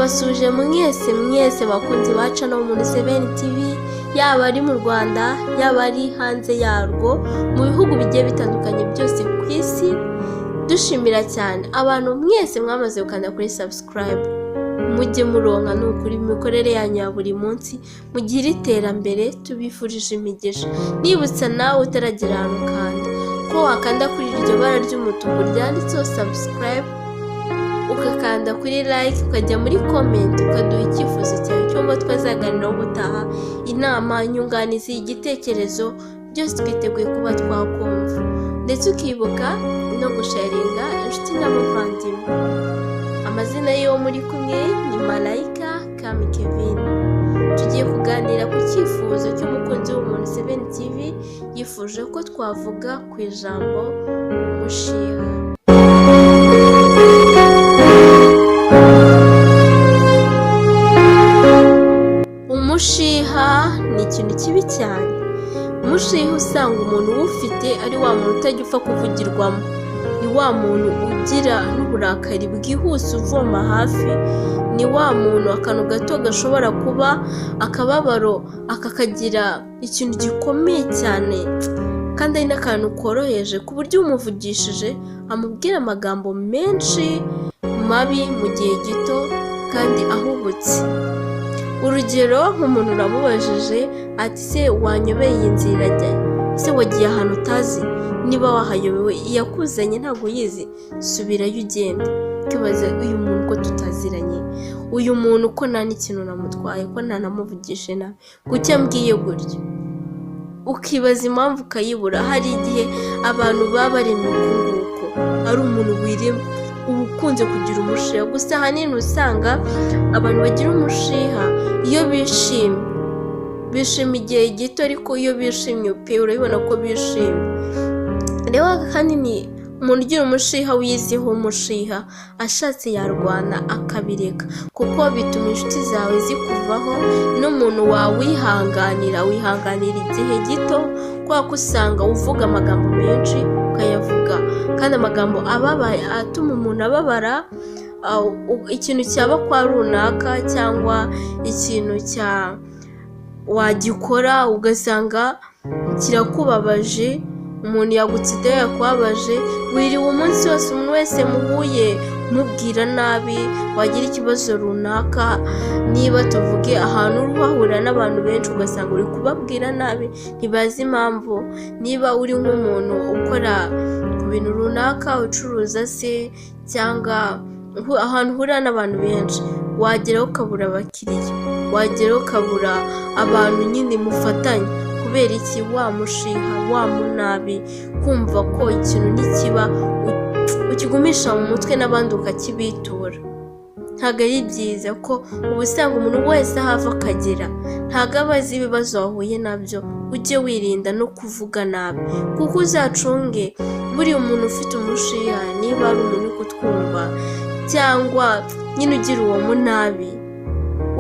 ndabasuje mwese bakunzi baca no muri 7 TV, yaba ari mu Rwanda yaba ari hanze yarwo, mu bihugu bigiye bitandukanye byose ku isi. Dushimira cyane abantu mwese mwamaze gukanda kuri subscribe, mujye muronka n'ukuri imikorere yanyu ya buri munsi, mugire iterambere, tubifurije imigisha. Nibutsa nawe utaragira ahantu kanda ko wakanda kuri iryo bara ry'umutuku ryanditseho subscribe, ukakanda kuri like, ukajya muri comment, ukaduha icyifuzo cyawe cyangwa twazaganiraho gutaha, inama, inyunganizi, igitekerezo, byose twiteguye kuba twakumva, ndetse ukibuka no gusharinga inshuti n'abavandimwe. Amazina yo muri kumwe ni Malayika Kami Kevin. Tugiye kuganira ku cyifuzo cy'umukunzi w'umuntu 7 TV yifuje ko twavuga ku ijambo umushiha. Umushiha ni ikintu kibi cyane. Umushiha usanga umuntu ufite ari wa muntu utajya upfa kuvugirwamo, ni wa muntu ugira n'uburakari bwihuse uvoma hafi, ni wa muntu akantu gato gashobora kuba akababaro akakagira ikintu gikomeye cyane, kandi ari n'akantu koroheje ku buryo umuvugishije amubwira amagambo menshi mabi mu gihe gito kandi ahubutse. Urugero, nk'umuntu uramubajije ati se wanyobeye iyi nzira ajya, se wagiye ahantu utazi, niba wahayobewe iyakuzanye ntabwo yizi, subirayo ugenda. Kibaza uyu muntu ko tutaziranye, uyu muntu ko nta n'ikintu namutwaye, ko ntanamuvugije nabi, kuki ambwiye gutyo? Ukibaza impamvu ukayibura. Hari igihe abantu baba baremye ukunguko, ari umuntu wirema uba ukunze kugira umushiha. Gusa ahanini usanga abantu bagira umushiha iyo bishimye igihe gito, ariko iyo bishimye pe urabibona ko bishimye. Rero ahanini umuntu ugira umushiha wiziho umushiha ashatse yarwana akabireka, kuko bituma inshuti zawe zikuvaho, n'umuntu wihanganira igihe gito, kubera ko usanga uvuga amagambo menshi ukayavuga, kandi amagambo ababaye atuma umuntu ababara. Ikintu cyaba kwa runaka cyangwa ikintu wagikora ugasanga kirakubabaje, umuntu yagutsida yakubabaje, wiriwe umunsi wose umuntu wese muhuye mubwira nabi. Wagira ikibazo runaka, niba tuvuge ahantu uri wahurira n'abantu benshi ugasanga uri kubabwira nabi, ntibazi impamvu. Niba uri nk'umuntu ukora ku bintu runaka, ucuruza se, cyangwa ahantu uhurira n'abantu benshi, wageraho ukabura abakiriya, wageraho ukabura abantu nyine mufatanye. Kubera iki? Wa mushiha, wa munabi, kumva ko ikintu nikiba ukigumisha mu mutwe n'abandi ukakibitura. Ntabwo ari byiza, ko uba usanga umuntu wese ahava akagera ntabwo aba azi ibibazo wahuye nabyo. Ujye wirinda no kuvuga nabi, kuko uzacunge buriya umuntu ufite umushiha, niba ari umuntu uri kutwumva cyangwa nyine ugira uwo munabi,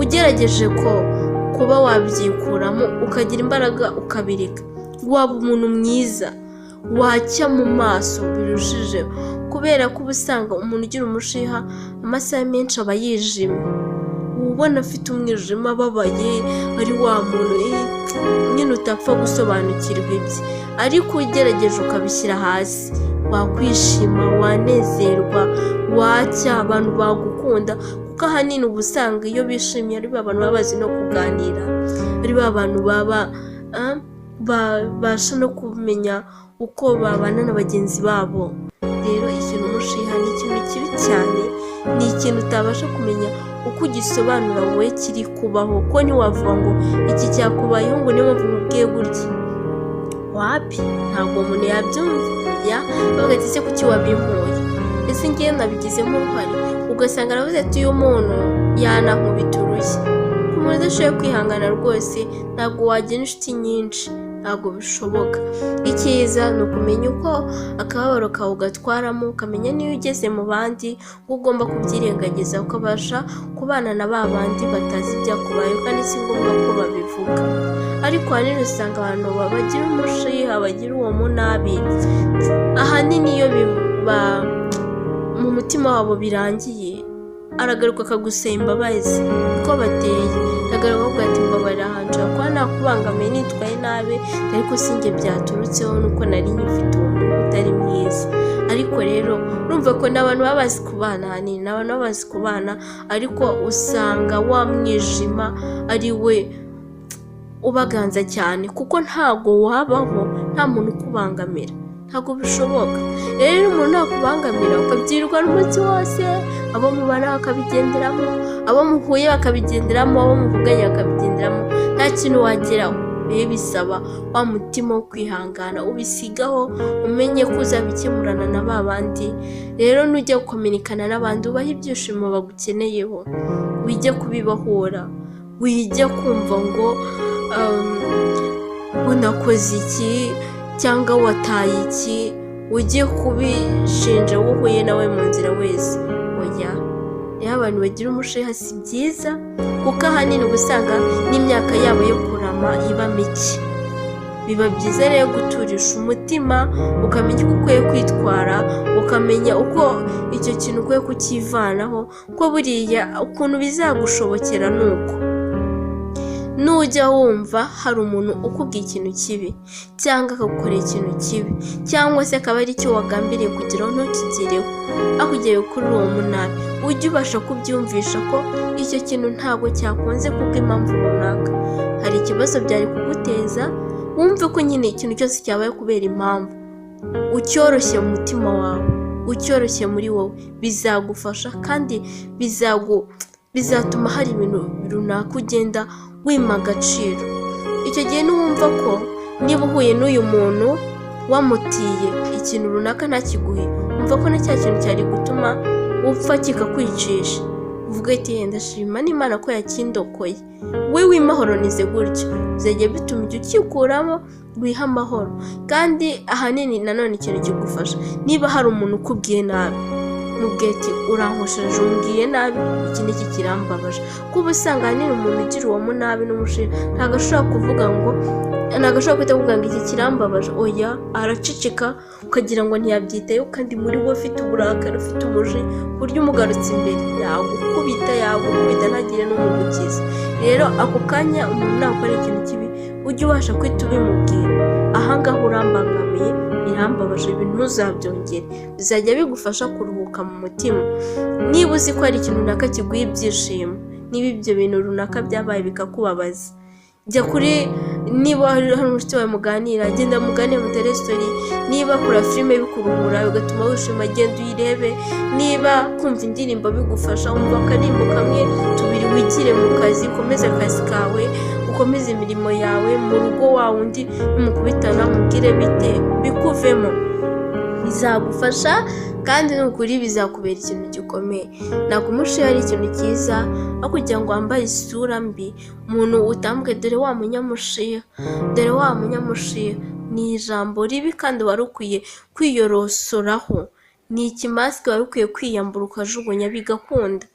ugerageje kuba wabyikuramo ukagira imbaraga ukabireka, waba umuntu mwiza, wacya mu maso birushijeho. Kubera ko uba usanga umuntu ugira umushiha amasaha menshi aba yijimye, ubona afite umwijima, ababaye, ari wa muntu nyine utapfa gusobanukirwa ibye. Ariko ugerageje ukabishyira hasi, wakwishima, wanezerwa, wacya, abantu bagukunda. Kuko ahanini uba usanga iyo bishimye ari abantu baba bazi no kuganira, ari abantu babasha no kumenya uko babana na bagenzi babo. Rero ikintu umushiha ni ikintu kibi cyane, ni ikintu utabasha kumenya uko ugisobanura wowe kiri kubaho, ko ntiwavuga ngo iki cyakubayeho ngo niyo mpamvu mubwiye gutya. Wapi, ntabwo umuntu yabyumva, bavuga ati se kuki wabimpoye, ese ngiye nabigizemo uruhare. Ugasanga aravuze ati uyu muntu yanankubita urushyi. Umuntu udashoboye kwihangana rwose ntabwo wagira inshuti nyinshi, ntabwo bishoboka. Icyiza ni ukumenya uko akababaro kawe ugatwaramo, ukamenya niyo ugeze mu bandi ugomba kubyirengagiza, ukabasha kubana na ba bandi batazi ibyakubayeho, kandi si ngombwa ko babivuga. Ariko ahanini usanga abantu bagira umushiha, bagira uwo munabi, ahanini iyo biba mu mutima wabo birangiye, aragaruka akagusaba imbabazi ko bateye, aragaruka akavuga ati mbabarira ahantu kuba nakubangamiye nitwaye nabi ariko sinjye byaturutseho nuko nari nyifite umuntu utari mwiza. Ariko rero urumva ko n'abantu baba bazi kubana hanini, n'abantu baba bazi kubana, ariko usanga wa mwijima ari we ubaganza cyane, kuko ntago wabaho nta muntu ukubangamira, ntago bishoboka. Rero umuntu nakubangamira ukabyirirwa n'umunsi wose, abo mubana bakabigenderamo, abo muhuye bakabigenderamo, abo muvuganye bakabigenderamo, nta kintu wageraho. Rero bisaba wa mutima wo kwihangana ubisigaho, umenye ko uzabikemurana na ba bandi. Rero nujya gukominikana n'abandi ubaha ibyishimo bagukeneyeho, wijye kubibahora, wijye kumva ngo unakoze iki cyangwa wataye iki, ujye kubishinja uhuye nawe mu nzira wese. Oya, rero abantu bagira umushiha si byiza, kuko ahanini usanga n'imyaka yabo yo kurama iba mike. Biba byiza rero guturisha umutima, ukamenya uko ukwiye kwitwara, ukamenya uko icyo kintu ukwiye kukivanaho, ko buriya ukuntu bizagushobokera nuko nujya wumva hari umuntu ukubwiye ikintu kibi cyangwa akagukorera ikintu kibi, cyangwa se akaba ari cyo wagambiriye kugeraho ntukigereho, akugeye kuri uwo munabi, ujye ubasha kubyumvisha ko icyo kintu ntabwo cyakunze kubw'impamvu runaka, hari ikibazo byari kuguteza, wumve ko nyine ikintu cyose cyabaye kubera impamvu, ucyoroshye mu mutima wawe, ucyoroshye muri wowe, bizagufasha kandi bizatuma hari ibintu runaka ugenda wima agaciro. Icyo gihe nuwumva ko niba uhuye n'uyu muntu wamutiye ikintu runaka ntakiguhe, umva ko na cya kintu cyari gutuma upfa kikakwicisha, uvuga ati ndashima n'Imana ko yakindokoye. We wimahoronize gutyo, bizajya bituma ujya ukikuramo wiha amahoro. Kandi ahanini nanone ikintu kigufasha, niba hari umuntu ukubwiye nabi, mubwiye ati urankosheje, umbwiye nabi, iki n'iki kirambabaje. Kuba usanga ahanini umuntu ugira uwo munabi n'umushiha ntabwo ashobora kuvuga ngo, ntabwo ashobora guhita avuga ngo iki kirambabaje. Oya, araceceka ukagira ngo ntiyabyitayeho, kandi muri we ufite uburakari, ufite umujinya, ku buryo umugarutse imbere yagukubita ntagire n'umugukiza. Rero ako kanya umuntu nakora ikintu kibi, ujye ubasha kwita ubimubwira, ahangaha urambangamiye, birambabaje, ibi ntuzabyongere. Bizajya bigufasha kuruhuka mu mutima. Niba uzi ko hari ikintu runaka kiguha ibyishimo, niba ibyo bintu runaka byabaye bikakubabaza, jya kuri, niba hari umushuti wawe muganira, genda muganire mu telestori. Niba kura filime bikuruhura bigatuma wishima, genda uyirebe. Niba kumva indirimbo bigufasha, umva akarimbo kamwe tubiri, wigire mu kazi, ukomeze akazi kawe, ukomeze imirimo yawe mu rugo wawe, undi numukubitana mubwire bite, bikuvemo, bizagufasha kandi nukuri bizakubera ikintu gikomeye. Ntabwo umushiha ari ikintu cyiza, aho kugira ngo wambaye isura mbi umuntu utambwe dore wa munyamushiha, dore wa munyamushiha, ni ijambo ribi kandi wari ukwiye kwiyorosoraho, ni ikimasike wari ukwiye kwiyambura ukajugunya bigakunda.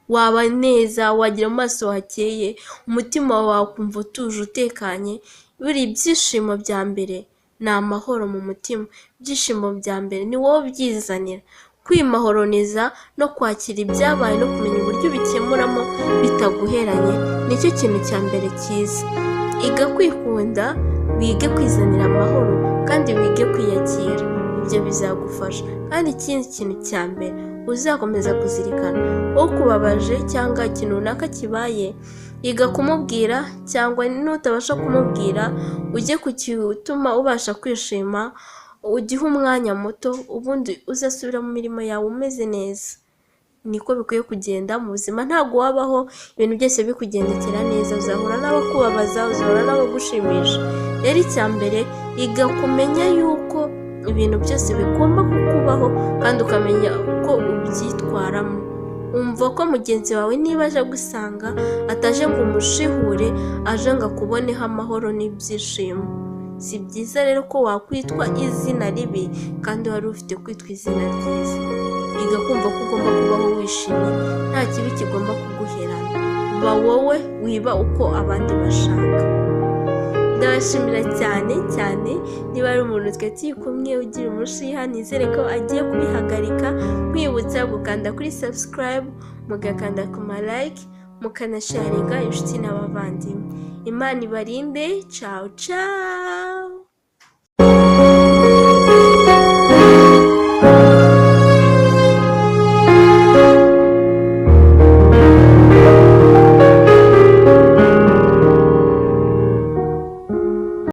Waba neza, wagira mu maso hakeye, umutima wawe ukumva utuje utekanye. Buri ibyishimo bya mbere ni amahoro mu mutima, ibyishimo bya mbere ni wowe byizanira. Kwimahoroniza no kwakira ibyabaye no kumenya uburyo bikemuramo bitaguheranye, nicyo kintu cya mbere cyiza. Iga kwikunda, wige kwizanira amahoro kandi wige kwiyakira, ibyo bizagufasha. Kandi ikindi kintu cya mbere uzakomeza kuzirikana, ukubabaje cyangwa ikintu runaka kibaye, iga kumubwira, cyangwa nutabasha kumubwira ujye kugituma ubasha kwishima, ugihe umwanya muto, ubundi uzasubira mu mirimo yawe umeze neza. Niko bikwiye kugenda mu buzima. Ntabwo wabaho ibintu byose bikugendekera neza, uzahura n'abakubabaza, uzahura n'abagushimisha. Rero icya mbere, iga kumenya yuko ibintu byose bigomba kukubaho kandi ukamenya uko ubyitwaramo. Umva ko mugenzi wawe niba aje gusanga ataje ngo umushihure, aje ngo akuboneho amahoro n'ibyishimo. Si byiza rero ko wakwitwa izina ribi kandi wari ufite kwitwa izina ryiza. Iga kumva ko ugomba kubaho wishimye, nta kibi kigomba kuguherana. Ba wowe, wiba uko abandi bashaka. Ndabashimira cyane cyane, niba ari umuntu twe turi kumwe ugira umushiha, nizere ko agiye kubihagarika. Nkwibutsa gukanda kuri subscribe, mugakanda ku ma like, mukanasharinga inshuti n'abavandimwe. Imana ibarinde. Ciao ciao.